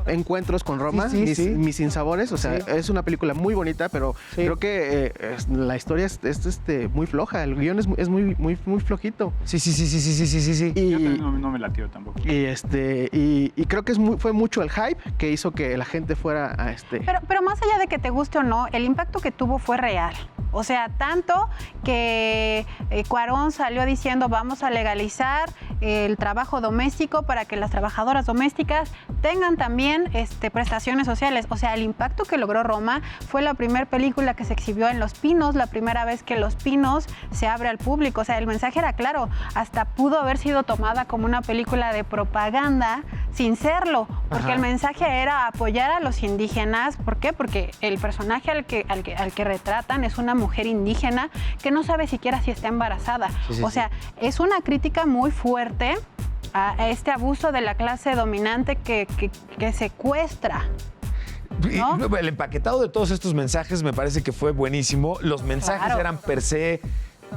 encuentros con Roma, Sí, sí. mis sinsabores. O sea, Sí. es una película muy bonita, pero Sí. creo que la historia es muy floja. El guión es muy flojito. Sí. Y, Yo también no me latió tampoco. y creo que fue mucho el hype que hizo que la gente fuera a Pero más allá de que te guste o no, el impacto que tuvo fue real. O sea, tanto que Cuarón salió diciendo vamos a legalizar el trabajo doméstico para que las trabajadoras domésticas tengan también prestaciones sociales. O sea, el impacto que logró Roma fue la primera película que se exhibió en Los Pinos, la primera vez que Los Pinos se abre al público. O sea, el mensaje era claro, hasta pudo haber sido tomada como una película de propaganda sin serlo, porque el mensaje era apoyar a los indígenas. ¿Por qué? Porque el personaje al que retratan es una mujer indígena que no sabe siquiera si está embarazada. O sea, es una crítica muy fuerte a este abuso de la clase dominante que secuestra. ¿No? El empaquetado de todos estos mensajes me parece que fue buenísimo. Los mensajes Claro. eran per se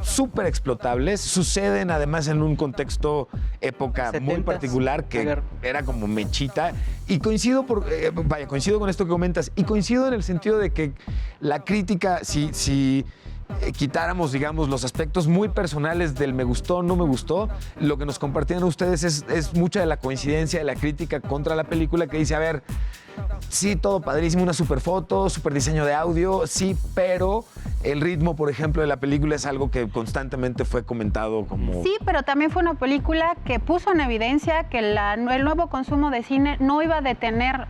súper explotables. Suceden además en un contexto, época muy 70s. particular que A ver. era como mechita. Y coincido con esto que comentas. Y coincido en el sentido de que la crítica, si quitáramos, digamos, los aspectos muy personales del me gustó, no me gustó, lo que nos compartían ustedes es mucha de la coincidencia de la crítica contra la película que dice, a ver, sí, todo padrísimo, una super foto, super diseño de audio, sí, pero el ritmo, por ejemplo, de la película es algo que constantemente fue comentado como... Sí, pero también fue una película que puso en evidencia que el nuevo consumo de cine no iba a detener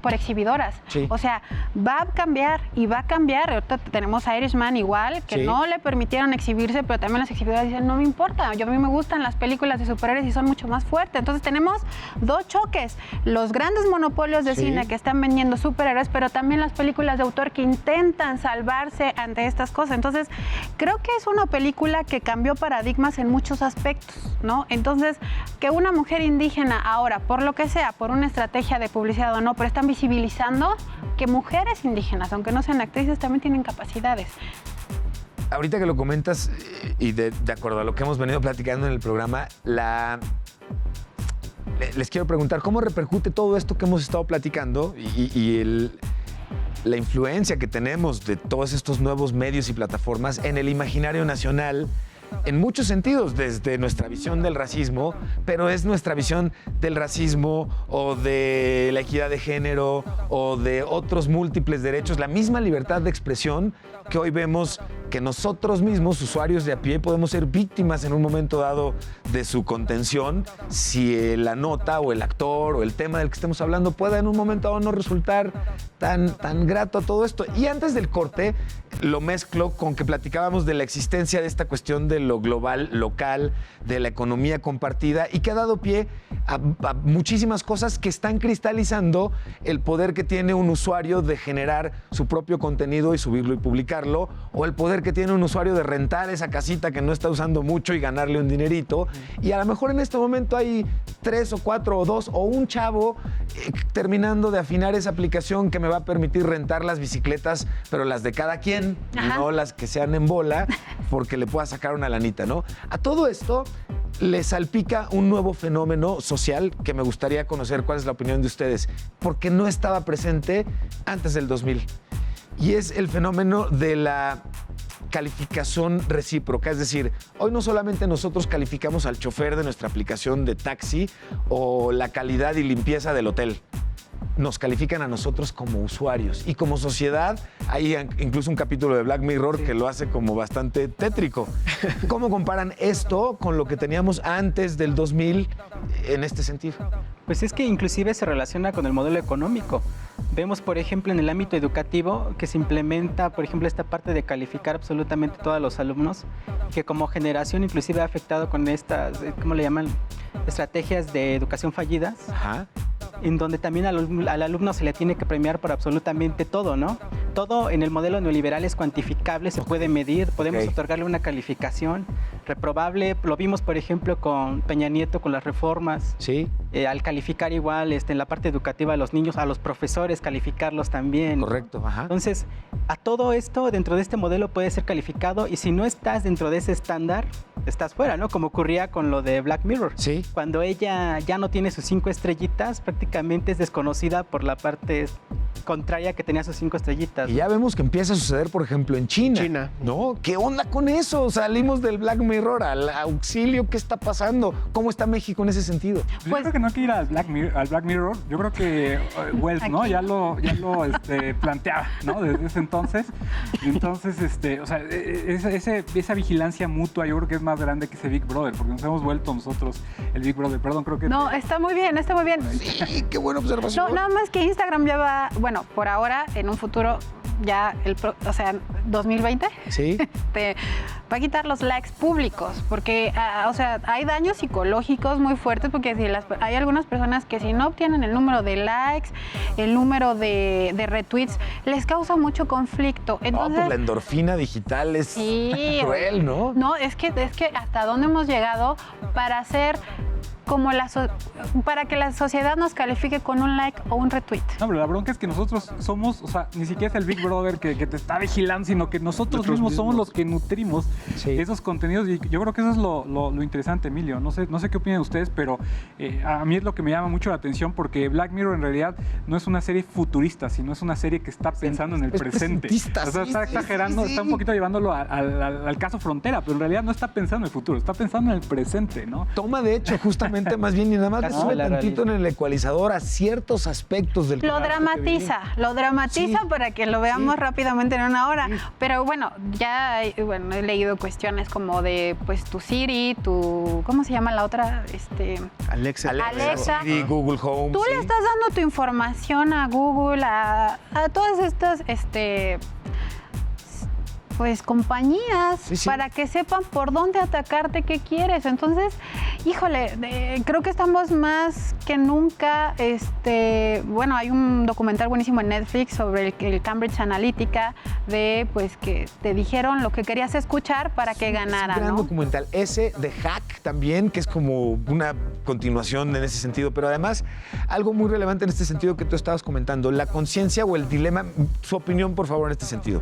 por exhibidoras. Sí. O sea, va a cambiar y va a cambiar. Ahorita tenemos a Irishman igual, que Sí. no le permitieron exhibirse, pero también las exhibidoras dicen, no me importa, a mí me gustan las películas de superhéroes y son mucho más fuertes. Entonces tenemos dos choques, los grandes monopolios de Sí. cine que están vendiendo superhéroes, pero también las películas de autor que intentan salvarse ante estas cosas. Entonces, creo que es una película que cambió paradigmas en muchos aspectos, ¿no? Entonces, que una mujer indígena ahora, por lo que sea, por una estrategia de publicidad o no, pero están visibilizando que mujeres indígenas, aunque no sean actrices, también tienen capacidades. Ahorita que lo comentas, y de acuerdo a lo que hemos venido platicando en el programa, les quiero preguntar, ¿cómo repercute todo esto que hemos estado platicando y la influencia que tenemos de todos estos nuevos medios y plataformas en el imaginario nacional? En muchos sentidos, desde nuestra visión del racismo, pero es nuestra visión del racismo o de la equidad de género o de otros múltiples derechos, la misma libertad de expresión que hoy vemos que nosotros mismos, usuarios de a pie, podemos ser víctimas en un momento dado de su contención si la nota o el actor o el tema del que estemos hablando pueda en un momento dado no resultar tan grato a todo esto. Y antes del corte lo mezclo con que platicábamos de la existencia de esta cuestión de lo global, local, de la economía compartida y que ha dado pie a muchísimas cosas que están cristalizando el poder que tiene un usuario de generar su propio contenido y subirlo y publicarlo, o el poder que tiene un usuario de rentar esa casita que no está usando mucho y ganarle un dinerito. Y a lo mejor en este momento hay 3 o 4 o 2 o un chavo terminando de afinar esa aplicación que me va a permitir rentar las bicicletas, pero las de cada quien, no las que sean en bola, porque le pueda sacar una lanita, ¿no? A todo esto le salpica un nuevo fenómeno social que me gustaría conocer cuál es la opinión de ustedes, porque no estaba presente antes del 2000. Y es el fenómeno de la calificación recíproca. Es decir, hoy no solamente nosotros calificamos al chofer de nuestra aplicación de taxi o la calidad y limpieza del hotel. Nos califican a nosotros como usuarios y como sociedad. Hay incluso un capítulo de Black Mirror que lo hace como bastante tétrico. ¿Cómo comparan esto con lo que teníamos antes del 2000 en este sentido? Pues es que inclusive se relaciona con el modelo económico. Vemos, por ejemplo, en el ámbito educativo que se implementa, por ejemplo, esta parte de calificar absolutamente todos los alumnos, que como generación inclusive ha afectado con estas, ¿cómo le llaman? Estrategias de educación fallidas. Ajá. En donde también al alumno se le tiene que premiar por absolutamente todo, ¿no? Todo en el modelo neoliberal es cuantificable, se puede medir, podemos otorgarle una calificación reprobable. Lo vimos, por ejemplo, con Peña Nieto, con las reformas. Sí. Al calificar igual en la parte educativa a los niños, a los profesores, calificarlos también. Correcto, ajá. Entonces, a todo esto, dentro de este modelo puede ser calificado y si no estás dentro de ese estándar, estás fuera, ¿no? Como ocurría con lo de Black Mirror. Sí. Cuando ella ya no tiene sus 5 estrellitas, prácticamente es desconocida por la parte contraria que tenía sus 5 estrellitas. Y ya vemos que empieza a suceder, por ejemplo, en China. ¿No? ¿Qué onda con eso? Salimos del Black Mirror al auxilio. ¿Qué está pasando? ¿Cómo está México en ese sentido? Yo creo que no hay que ir al Black Mirror. Yo creo que Wells, ¿no? Ya lo planteaba, ¿no? Desde ese entonces. Entonces, o sea, esa vigilancia mutua yo creo que es más grande que ese Big Brother, porque nos hemos vuelto nosotros el Big Brother. Perdón, creo que... No, está muy bien, está muy bien. Sí, qué buena observación. No, nada más que Instagram ya va, bueno, por ahora, en un futuro, ya, 2020, sí, va a quitar los likes públicos, porque, o sea, hay daños psicológicos muy fuertes, porque hay algunas personas que si no obtienen el número de likes, el número de retweets, les causa mucho conflicto. Entonces, pues la endorfina digital es cruel, ¿no? No, es que hasta dónde hemos llegado para hacer como para que la sociedad nos califique con un like o un retweet. No, pero la bronca es que nosotros somos, o sea, ni siquiera es el Big Brother que te está vigilando, sino que nosotros mismos somos los que nutrimos esos contenidos. Y yo creo que eso es lo interesante, Emilio. No sé qué opinan ustedes, pero a mí es lo que me llama mucho la atención, porque Black Mirror en realidad no es una serie futurista, sino es una serie que está pensando en el presente. O sea, está exagerando, está un poquito llevándolo al caso Frontera, pero en realidad no está pensando en el futuro, está pensando en el presente, ¿no? Toma, de hecho, justamente más bien, y nada más le sube tantito en el ecualizador a ciertos aspectos del Lo dramatiza para que lo veamos rápidamente en una hora. Pero bueno, ya he leído cuestiones como de, pues, tu Siri, ¿cómo se llama la otra? Alexa. Siri, Google Home. Tú le estás dando tu información a Google, a todas estas, pues compañías, para que sepan por dónde atacarte, qué quieres. Entonces, híjole, creo que estamos más que nunca, bueno, hay un documental buenísimo en Netflix sobre el Cambridge Analytica, de pues que te dijeron lo que querías escuchar para que ganara, es un gran ¿no? documental. Ese de Hack también, que es como una continuación en ese sentido, pero además algo muy relevante en este sentido que tú estabas comentando, la conciencia o el dilema. Su opinión, por favor, en este sentido.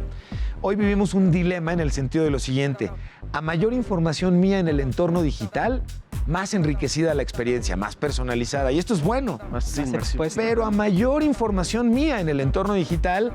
Hoy vivimos un dilema en el sentido de lo siguiente: a mayor información mía en el entorno digital, más enriquecida la experiencia, más personalizada. Y esto es bueno. Más inmersivo. Pero a mayor información mía en el entorno digital,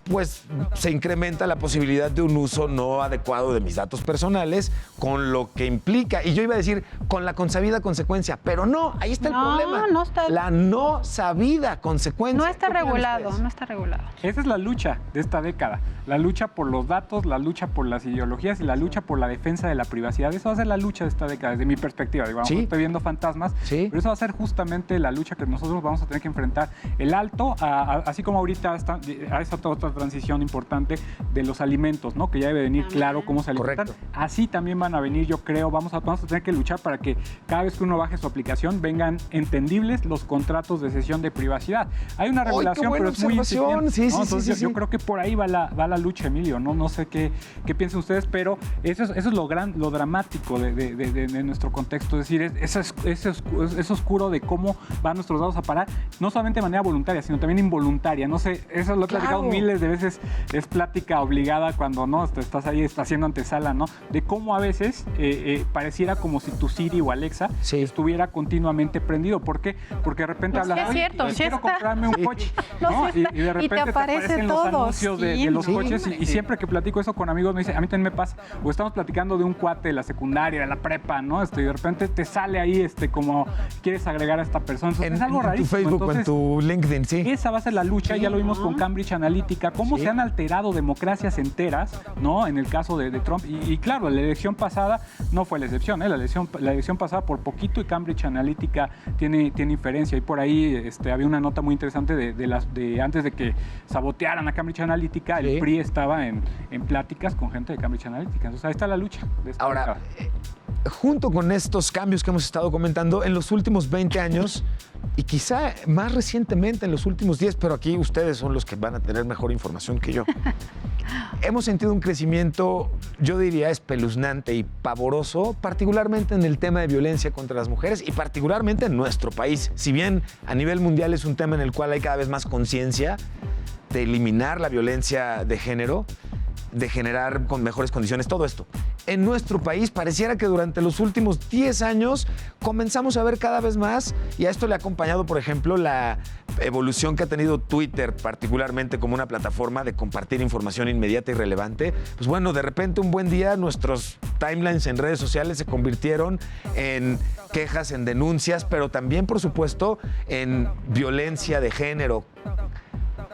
pues se incrementa la posibilidad de un uso no adecuado de mis datos personales, con lo que implica, y yo iba a decir, con la consabida consecuencia, pero no, ahí está el problema. No está. La no sabida consecuencia. No está regulado, no está regulado. Esa es la lucha de esta década. La lucha por los datos, la lucha por las ideologías y la lucha por la defensa de la privacidad. Eso va a ser la lucha de esta década, desde mi perspectiva. Digo, estoy viendo fantasmas, pero eso va a ser justamente la lucha que nosotros vamos a tener que enfrentar. El alto, así como ahorita a esa otra transición importante de los alimentos, ¿no? Que ya debe venir claro cómo se alimentan. Correcto. Así también van a venir, yo creo, vamos a tener que luchar para que cada vez que uno baje su aplicación vengan entendibles los contratos de cesión de privacidad. Hay una regulación, pero es muy incipiente, sí, ¿no? Entonces yo creo que por ahí va la lucha, Emilio, ¿no? No sé qué piensan ustedes, pero eso es lo dramático de nuestro contexto, es decir, es oscuro de cómo van nuestros datos a parar, no solamente de manera voluntaria, sino también involuntaria. No sé, eso lo he platicado miles de veces, es plática obligada cuando no estás ahí haciendo antesala, ¿no? De cómo a veces pareciera como si tu Siri o Alexa estuviera continuamente prendido. ¿Por qué? Porque de repente hablas, es cierto, quiero comprarme un coche, ¿no? Y de repente te aparecen los anuncios de los coches y siempre que platico eso con amigos me dicen, a mí también me pasa, o estamos platicando de un cuate de la secundaria, de la prepa, ¿no? Y de repente te sale ahí como quieres agregar a esta persona. Entonces, es algo rarísimo. En tu Facebook, entonces, en tu LinkedIn, sí. Esa va a ser la lucha, ya lo vimos con Cambridge Analytica, cómo se han alterado democracias enteras, ¿no? En el caso de Trump. Y claro, la elección pasada no fue la excepción, ¿eh? La elección pasada por poquito y Cambridge Analytica tiene inferencia. Y por ahí había una nota muy interesante de antes de que sabotearan a Cambridge Analytica, el PRI estaba en pláticas con gente de Cambridge Analytica. Entonces ahí está la lucha. Ahora, junto con estos cambios que hemos estado comentando, en los últimos 20 años, y quizá más recientemente en los últimos 10, pero aquí ustedes son los que van a tener mejor información que yo, hemos sentido un crecimiento, yo diría, espeluznante y pavoroso, particularmente en el tema de violencia contra las mujeres y particularmente en nuestro país. Si bien a nivel mundial es un tema en el cual hay cada vez más conciencia de eliminar la violencia de género, de generar con mejores condiciones, todo esto. En nuestro país pareciera que durante los últimos 10 años comenzamos a ver cada vez más, y a esto le ha acompañado, por ejemplo, la evolución que ha tenido Twitter, particularmente como una plataforma de compartir información inmediata y relevante. Pues bueno, de repente un buen día nuestros timelines en redes sociales se convirtieron en quejas, en denuncias, pero también, por supuesto, en violencia de género.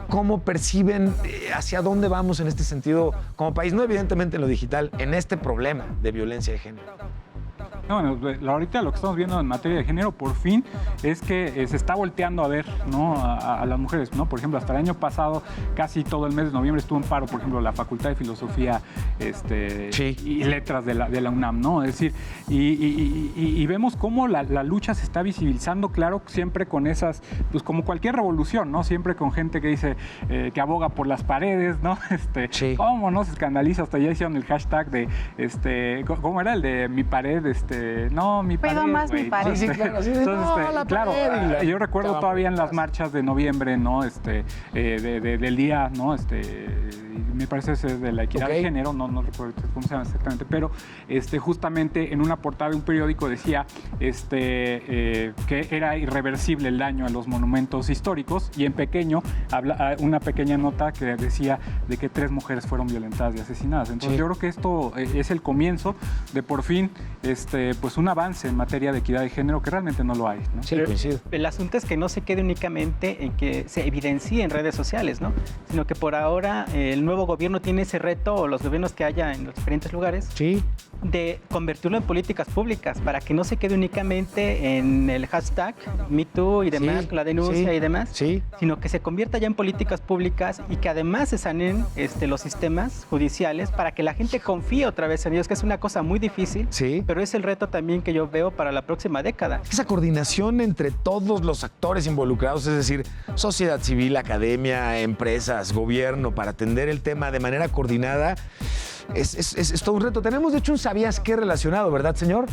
¿Cómo perciben hacia dónde vamos en este sentido como país? No evidentemente en lo digital, en este problema de violencia de género. No, bueno, ahorita lo que estamos viendo en materia de género, por fin, es que se está volteando a ver, ¿no? a las mujeres, ¿no? Por ejemplo, hasta el año pasado, casi todo el mes de noviembre estuvo en paro, por ejemplo, la Facultad de Filosofía y Letras de la UNAM, ¿no? Es decir, y vemos cómo la lucha se está visibilizando, claro, siempre con esas, pues como cualquier revolución, ¿no? Siempre con gente que dice, que aboga por las paredes, ¿no? ¿Cómo no se escandaliza? Hasta ya hicieron el hashtag de, ¿cómo era? El de mi pared, no, mi pared, más mi pared. Sí, claro. Entonces, claro, yo recuerdo todavía en las marchas de noviembre, ¿no? Del día, ¿no? Me parece es de la equidad de género, no recuerdo cómo se llama exactamente, pero justamente en una portada de un periódico decía que era irreversible el daño a los monumentos históricos, y en pequeño una pequeña nota que decía de que 3 mujeres fueron violentadas y asesinadas. Entonces yo creo que esto es el comienzo de por fin pues un avance en materia de equidad de género que realmente no lo hay, ¿no? Sí, coincido. El asunto es que no se quede únicamente en que se evidencie en redes sociales, ¿no? Sino que por ahora el nuevo gobierno tiene ese reto, o los gobiernos que haya en los diferentes lugares, de convertirlo en políticas públicas, para que no se quede únicamente en el hashtag MeToo y demás, la denuncia y demás, sino que se convierta ya en políticas públicas, y que además se sanen los sistemas judiciales para que la gente confíe otra vez en ellos, que es una cosa muy difícil, pero es el reto también que yo veo para la próxima década. Esa coordinación entre todos los actores involucrados, es decir, sociedad civil, academia, empresas, gobierno, para atender el tema de manera coordinada, es todo un reto. Tenemos, de hecho, un ¿sabías qué? Relacionado, ¿verdad, señor?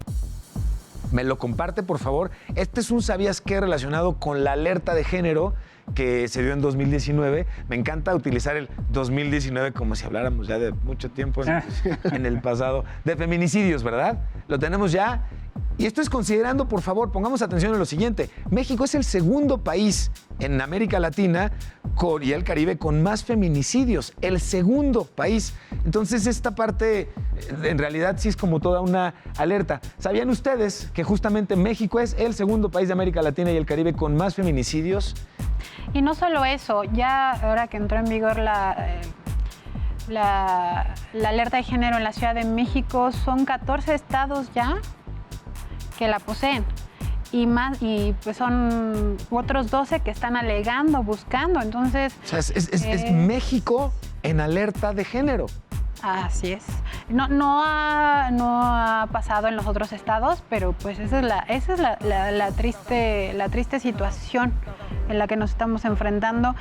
¿Me lo comparte, por favor? Este es un ¿sabías qué? Relacionado con la alerta de género que se dio en 2019. Me encanta utilizar el 2019 como si habláramos ya de mucho tiempo en el pasado. De feminicidios, ¿verdad? Lo tenemos ya. Y esto es considerando, por favor, pongamos atención en lo siguiente. México es el segundo país en América Latina y el Caribe con más feminicidios. El segundo país. Entonces, esta parte, en realidad, sí es como toda una alerta. ¿Sabían ustedes que justamente México es el segundo país de América Latina y el Caribe con más feminicidios? Y no solo eso, ya ahora que entró en vigor la alerta de género en la Ciudad de México, son 14 estados ya que la poseen. y pues son otros 12 que están alegando, buscando. Entonces, o sea, es México en alerta de género. Así es. No ha pasado en los otros estados, pero pues esa es la triste situación en la que nos estamos enfrentando,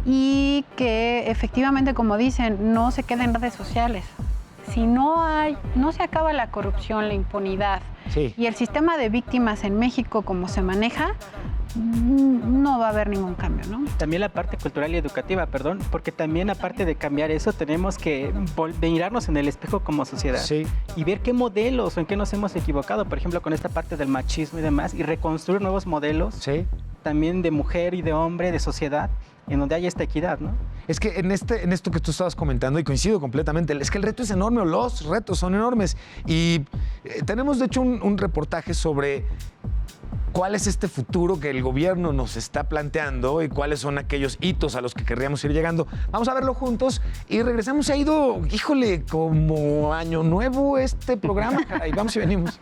y que efectivamente, como dicen, no se queda en redes sociales. Si no se acaba la corrupción, la impunidad, sí, y el sistema de víctimas en México como se maneja, no va a haber ningún cambio, ¿no? También la parte cultural y educativa, porque también aparte de cambiar eso, tenemos que mirarnos en el espejo como sociedad, sí, y ver qué modelos o en qué nos hemos equivocado, por ejemplo, con esta parte del machismo y demás, y reconstruir nuevos modelos, sí, también de mujer y de hombre, de sociedad, en donde haya esta equidad, ¿no? Es que en esto que tú estabas comentando, y coincido completamente, es que el reto es enorme, o los retos son enormes, y tenemos de hecho un reportaje sobre cuál es este futuro que el gobierno nos está planteando y cuáles son aquellos hitos a los que querríamos ir llegando. Vamos a verlo juntos y regresamos. Se ha ido, híjole, como año nuevo este programa, caray. Vamos y venimos.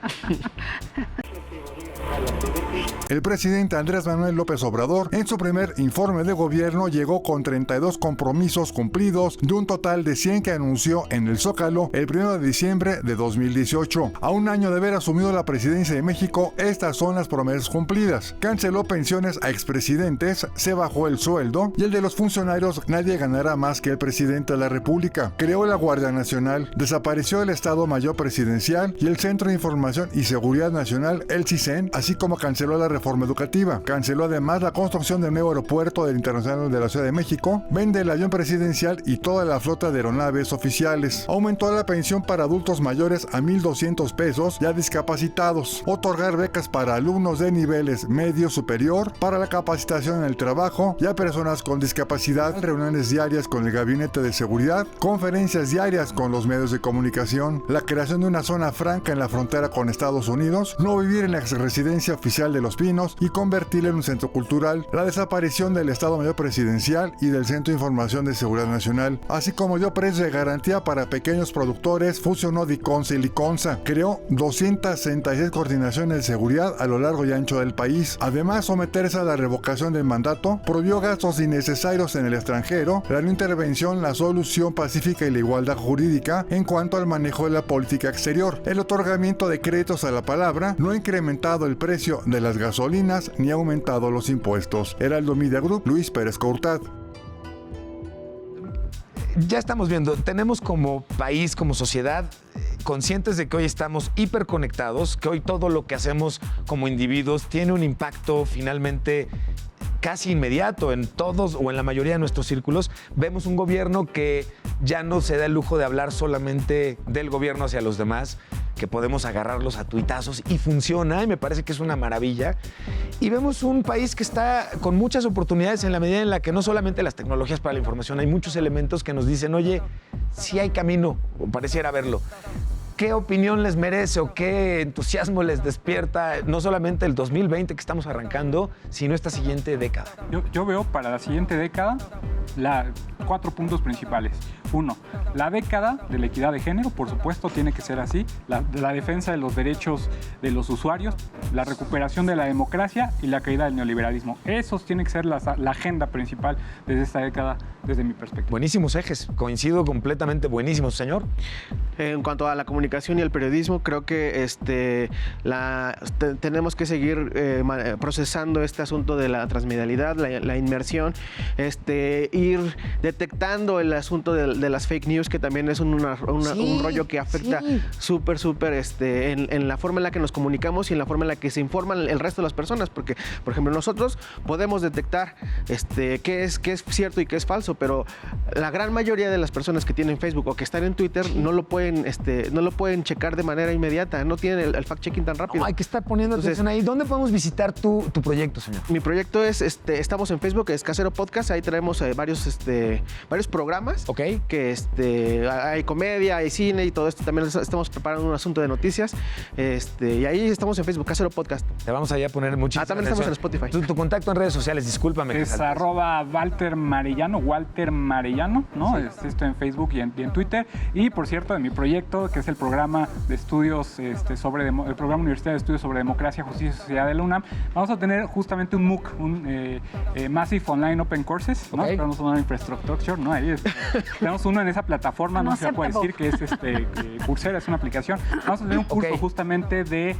El presidente Andrés Manuel López Obrador, en su primer informe de gobierno, llegó con 32 compromisos cumplidos de un total de 100 que anunció en el Zócalo el 1 de diciembre de 2018. A un año de haber asumido la presidencia de México, estas son las promesas cumplidas. Canceló pensiones a expresidentes, se bajó el sueldo, y el de los funcionarios nadie ganará más que el presidente de la República. Creó la Guardia Nacional, desapareció el Estado Mayor Presidencial y el Centro de Información y Seguridad Nacional, el CISEN, así como canceló la reforma educativa. Canceló además la construcción del nuevo aeropuerto del Internacional de la Ciudad de México, vende el avión presidencial y toda la flota de aeronaves oficiales. Aumentó la pensión para adultos mayores a 1,200 pesos y a discapacitados. Otorgar becas para alumnos de niveles medio superior, para la capacitación en el trabajo y a personas con discapacidad. Reuniones diarias con el Gabinete de Seguridad, conferencias diarias con los medios de comunicación, la creación de una zona franca en la frontera con Estados Unidos, no vivir en la residencia oficial de Los Pinos y convertirla en un centro cultural, la desaparición del Estado Mayor Presidencial y del Centro de Información de Seguridad Nacional, así como dio precios de garantía para pequeños productores, fusionó Diconsa y Liconsa, creó 266 coordinaciones de seguridad a lo largo y ancho del país. Además, someterse a la revocación del mandato, prohibió gastos innecesarios en el extranjero, la no intervención, la solución pacífica y la igualdad jurídica en cuanto al manejo de la política exterior, el otorgamiento de créditos a la palabra, no ha incrementado el precio de las gasolinas ni ha aumentado los impuestos. Heraldo Media Group, Luis Pérez Courtad. Ya estamos viendo, tenemos como país, como sociedad, conscientes de que hoy estamos hiperconectados, que hoy todo lo que hacemos como individuos tiene un impacto finalmente casi inmediato en todos o en la mayoría de nuestros círculos. Vemos un gobierno que ya no se da el lujo de hablar solamente del gobierno hacia los demás, que podemos agarrarlos a tuitazos y funciona, y me parece que es una maravilla. Y vemos un país que está con muchas oportunidades en la medida en la que no solamente las tecnologías para la información, hay muchos elementos que nos dicen, oye, sí hay camino, o pareciera verlo. ¿Qué opinión les merece o qué entusiasmo les despierta no solamente el 2020 que estamos arrancando, sino esta siguiente década? Yo veo para la siguiente década 4 puntos principales. 1, la década de la equidad de género, por supuesto, tiene que ser así. La defensa de los derechos de los usuarios, la recuperación de la democracia y la caída del neoliberalismo. Esos tienen que ser la agenda principal desde esta década, desde mi perspectiva. Buenísimos ejes, coincido completamente, buenísimos, señor. En cuanto a la comunicación y el periodismo, creo que tenemos que seguir procesando este asunto de la transmedialidad, la inmersión, ir detectando el asunto de las fake news, que también es un rollo que afecta súper en la forma en la que nos comunicamos y en la forma en la que se informan el resto de las personas, porque, por ejemplo, nosotros podemos detectar qué es cierto y qué es falso, pero la gran mayoría de las personas que tienen Facebook o que están en Twitter no lo pueden checar de manera inmediata, no tienen el fact-checking tan rápido. Hay que estar poniendo atención ahí. ¿Dónde podemos visitar tu proyecto, señor? Mi proyecto es, estamos en Facebook, es Casero Podcast, ahí traemos varios programas. Ok. que hay comedia, hay cine y todo esto. También estamos preparando un asunto de noticias. Y ahí estamos en Facebook, Casero Podcast. Te vamos a poner muchísimas también estamos en Spotify. Tu contacto en redes sociales, discúlpame. Es @Walter Marellano, ¿no? Es esto en Facebook y en Twitter. Y por cierto, de mi proyecto, que es el programa de estudios el programa universitario de estudios sobre democracia, justicia y sociedad de la UNAM, vamos a tener justamente un MOOC, un Massive Online Open Courses, ¿no? Tenemos una infrastructure, ¿no? Ahí tenemos uno en esa plataforma, no se puede decir que es Coursera, es una aplicación. Vamos a tener un curso justamente de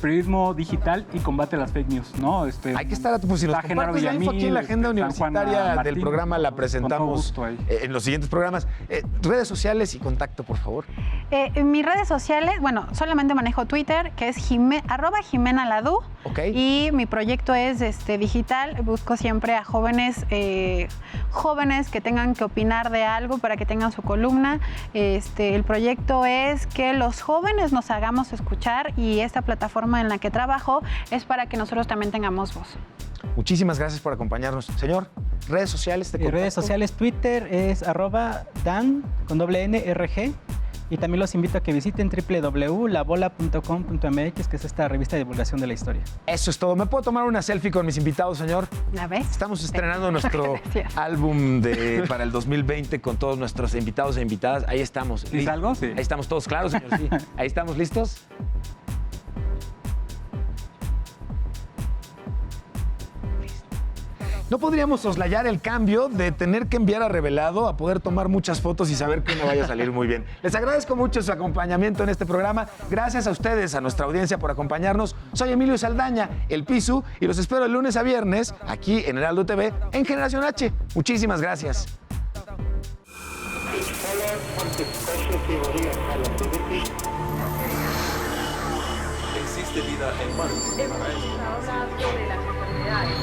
periodismo digital y combate a las fake news, ¿no? Hay que estar a tu pues, si los compartes la info aquí en la agenda universitaria del programa, la presentamos en los siguientes programas. Redes sociales y contacto, por favor. Mis redes sociales, bueno, solamente manejo Twitter, que es @JimenaLadu. Y mi proyecto es digital. Busco siempre a jóvenes que tengan que opinar de algo para que tengan su columna. El proyecto es que los jóvenes nos hagamos escuchar y esta plataforma en la que trabajo es para que nosotros también tengamos voz. Muchísimas gracias por acompañarnos. Señor, redes sociales. Redes sociales, Twitter es @dan_NRG. Y también los invito a que visiten www.labola.com.mx, que es esta revista de divulgación de la historia. Eso es todo. ¿Me puedo tomar una selfie con mis invitados, señor? ¿La ves? Estamos estrenando nuestro álbum para el 2020 con todos nuestros invitados e invitadas. Ahí estamos. ¿Es algo? Sí. Ahí estamos todos, claro, señor. Sí. Ahí estamos, ¿listos? No podríamos soslayar el cambio de tener que enviar a Revelado a poder tomar muchas fotos y saber que no vaya a salir muy bien. Les agradezco mucho su acompañamiento en este programa. Gracias a ustedes, a nuestra audiencia, por acompañarnos. Soy Emilio Saldaña, el Pisu, y los espero el lunes a viernes aquí en Heraldo TV en Generación H. Muchísimas gracias. Existe vida en Marte. Hemos hablado de las enfermedades.